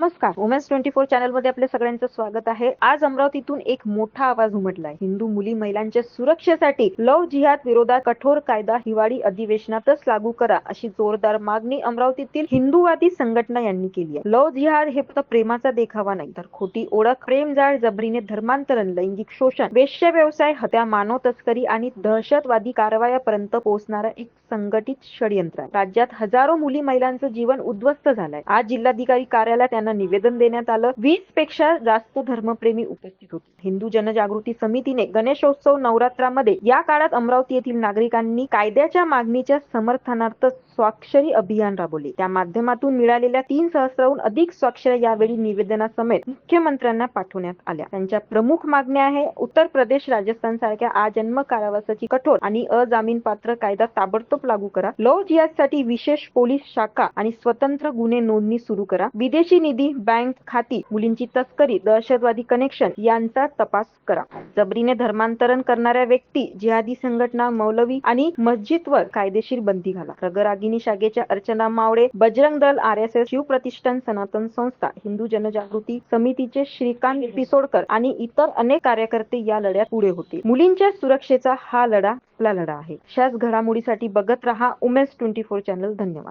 नमस्कार. वुमेन्स 24 चॅनलमध्ये आपल्या सगळ्यांचं स्वागत आहे. आज अमरावतीतून एक मोठा आवाज उमटलाय. हिंदू मुली महिलांच्या सुरक्षेसाठी लव्ह जिहाद विरोधात कठोर कायदा हिवाळी अधिवेशनातच लागू करा अशी जोरदार मागणी अमरावतीतील हिंदूवादी संघटना यांनी केली आहे. लव्ह जिहाद हे फक्त प्रेमाचा देखावा नाही, तर खोटी ओळख, प्रेमजाळ, जबरीने धर्मांतरण, लैंगिक शोषण, वेश्या व्यवसाय, हत्या, मानव तस्करी आणि दहशतवादी कारवायापर्यंत पोहोचणारा एक संघटित षडयंत्र आहे. राज्यात हजारो मुली महिलांचं जीवन उद्ध्वस्त झालंय. आज जिल्हाधिकारी कार्यालयात त्यांना निवेदन देण्यात आलं. 20 पेक्षा जास्त धर्मप्रेमी उपस्थित होते. हिंदू जनजागृती समितीने गणेशोत्सव नवरात्रामध्ये या काळात अमरावती येथील नागरिकांनी कायद्याच्या मागणीच्या समर्थनार्थ स्वाक्षरी अभियान राबवले. त्या माध्यमातून मिळालेल्या 3 सहस्राहून अधिक स्वाक्षऱ्या यावेळी निवेदनासमेत मुख्यमंत्र्यांना पाठवण्यात आल्या. त्यांच्या प्रमुख मागण्या आहे उत्तर प्रदेश, राजस्थान सारख्या आजन्म कारावासाची कठोर आणि अजामीनपात्र कायदा ताबडतोब लागू करा. लव्ह जिहादसाठी विशेष पोलीस शाखा आणि स्वतंत्र गुन्हे नोंदणी सुरू करा. विदेशी निधी, बँक खाती, मुलींची तस्करी, दहशतवादी कनेक्शन यांचा तपास करा. जबरीने धर्मांतरण करणाऱ्या व्यक्ती, जिहादी संघटना, मौलवी आणि मस्जिदवर कायदेशीर बंदी घाला. रगरागिनी शाखेच्या अर्चना मावळे, बजरंग दल, RSS, शिवप्रतिष्ठान, सनातन संस्था, हिंदू जनजागृती समितीचे श्रीकांत पिसोडकर आणि इतर अनेक कार्यकर्ते या लढ्यात पुढे होते. मुलींच्या सुरक्षेचा हा लढा आपला लढा आहे. अशाच घडामोडीसाठी बघत रहा वुमेन्स 24 चॅनल. धन्यवाद.